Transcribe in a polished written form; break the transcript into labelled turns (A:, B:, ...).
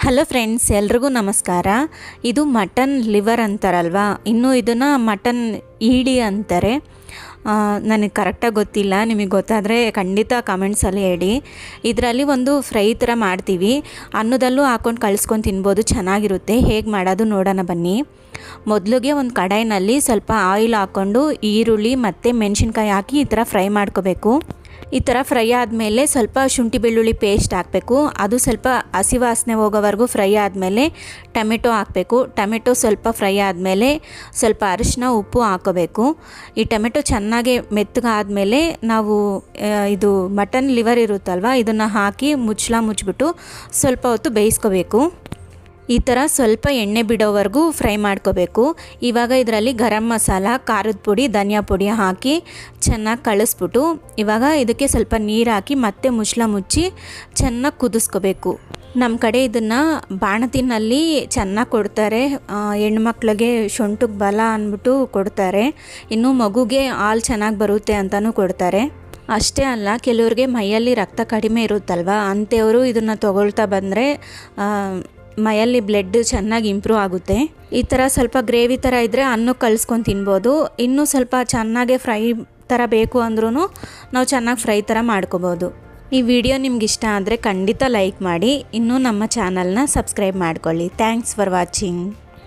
A: Hello friends, ಎಲ್ರಿಗೂ ನಮಸ್ಕಾರ. ಇದು ಮಟನ್ ಲಿವರ್ ಅಂತಾರಲ್ವಾ, ಇನ್ನು ಇದನ್ನು ಮಟನ್ ಈಡಿ ಅಂತಾರೆ. ನನಗೆ ಕರೆಕ್ಟಾಗಿ ಗೊತ್ತಿಲ್ಲ, ನಿಮಗೆ ಗೊತ್ತಾದರೆ ಖಂಡಿತ ಕಮೆಂಟ್ಸಲ್ಲಿ ಹೇಳಿ. ಇದರಲ್ಲಿ ಒಂದು ಫ್ರೈ ಥರ ಮಾಡ್ತೀವಿ, ಅನ್ನದಲ್ಲೂ ಹಾಕ್ಕೊಂಡು ಕಳಿಸ್ಕೊಂಡು ತಿನ್ಬೋದು, ಚೆನ್ನಾಗಿರುತ್ತೆ. ಹೇಗೆ ಮಾಡೋದು ನೋಡೋಣ ಬನ್ನಿ. ಮೊದಲಿಗೆ ಒಂದು ಕಡಾಯಿನಲ್ಲಿ ಸ್ವಲ್ಪ ಆಯಿಲ್ ಹಾಕ್ಕೊಂಡು ಈರುಳ್ಳಿ ಮತ್ತು ಮೆಣಸಿನ್ಕಾಯಿ ಹಾಕಿ ಈ ಥರ ಫ್ರೈ ಮಾಡ್ಕೋಬೇಕು. ಈ ಥರ ಫ್ರೈ ಆದಮೇಲೆ ಸ್ವಲ್ಪ ಶುಂಠಿ ಬೆಳ್ಳುಳ್ಳಿ ಪೇಸ್ಟ್ ಹಾಕಬೇಕು. ಅದು ಸ್ವಲ್ಪ ಹಸಿ ವಾಸನೆ ಹೋಗೋವರೆಗೂ ಫ್ರೈ ಆದಮೇಲೆ ಟೊಮೆಟೊ ಹಾಕಬೇಕು. ಟೊಮೆಟೊ ಸ್ವಲ್ಪ ಫ್ರೈ ಆದಮೇಲೆ ಸ್ವಲ್ಪ ಅರಿಶಿನ ಉಪ್ಪು ಹಾಕೋಬೇಕು. ಈ ಟೊಮೆಟೊ ಚೆನ್ನಾಗಿ ಮೆತ್ತಗಾದಮೇಲೆ ನಾವು ಇದು ಮಟನ್ ಲಿವರ್ ಇರುತ್ತಲ್ವ, ಇದನ್ನು ಹಾಕಿ ಮುಚ್ಚಬಿಟ್ಟು ಸ್ವಲ್ಪ ಹೊತ್ತು ಬೇಯಿಸ್ಕೋಬೇಕು. ಈ ಥರ ಸ್ವಲ್ಪ ಎಣ್ಣೆ ಬಿಡೋವರೆಗೂ ಫ್ರೈ ಮಾಡ್ಕೋಬೇಕು. ಇವಾಗ ಇದರಲ್ಲಿ ಗರಂ ಮಸಾಲ, ಖಾರದ ಪುಡಿ, ಧನಿಯಾ ಪುಡಿ ಹಾಕಿ ಚೆನ್ನಾಗಿ ಕಳಿಸ್ಬಿಟ್ಟು ಇವಾಗ ಇದಕ್ಕೆ ಸ್ವಲ್ಪ ನೀರು ಹಾಕಿ ಮತ್ತೆ ಮುಚ್ಚಿ ಚೆನ್ನಾಗಿ ಕುದಿಸ್ಕೋಬೇಕು. ನಮ್ಮ ಕಡೆ ಇದನ್ನು ಬಾಣತಿನಲ್ಲಿ ಚೆನ್ನಾಗಿ ಕೊಡ್ತಾರೆ. ಹೆಣ್ಮಕ್ಳಿಗೆ ಸೊಂಟಕ್ಕೆ ಬಲ ಅಂದ್ಬಿಟ್ಟು ಕೊಡ್ತಾರೆ. ಇನ್ನು ಮಗುಗೆ ಹಾಲು ಚೆನ್ನಾಗಿ ಬರುತ್ತೆ ಅಂತಲೂ ಕೊಡ್ತಾರೆ. ಅಷ್ಟೇ ಅಲ್ಲ, ಕೆಲವ್ರಿಗೆ ಮೈಯಲ್ಲಿ ರಕ್ತ ಕಡಿಮೆ ಇರುತ್ತಲ್ವ, ಅಂಥವರು ಇದನ್ನು ತಗೊಳ್ತಾ ಬಂದರೆ ಮೈಯಲ್ಲಿ ಬ್ಲಡ್ ಚೆನ್ನಾಗಿ ಇಂಪ್ರೂವ್ ಆಗುತ್ತೆ. ಈ ಥರ ಸ್ವಲ್ಪ ಗ್ರೇವಿ ಥರ ಇದ್ದರೆ ಅನ್ನಕ್ಕೆ ಕಲಿಸ್ಕೊಂಡು ತಿನ್ಬೋದು. ಇನ್ನೂ ಸ್ವಲ್ಪ ಚೆನ್ನಾಗೆ ಫ್ರೈ ಥರ ಬೇಕು ಅಂದ್ರೂ ನಾವು ಚೆನ್ನಾಗಿ ಫ್ರೈ ಥರ ಮಾಡ್ಕೋಬೋದು. ಈ ವಿಡಿಯೋ ನಿಮ್ಗೆ ಇಷ್ಟ ಆದರೆ ಖಂಡಿತ ಲೈಕ್ ಮಾಡಿ. ಇನ್ನೂ ನಮ್ಮ ಚಾನಲ್ನ ಸಬ್ಸ್ಕ್ರೈಬ್ ಮಾಡ್ಕೊಳ್ಳಿ. Thanks for watching.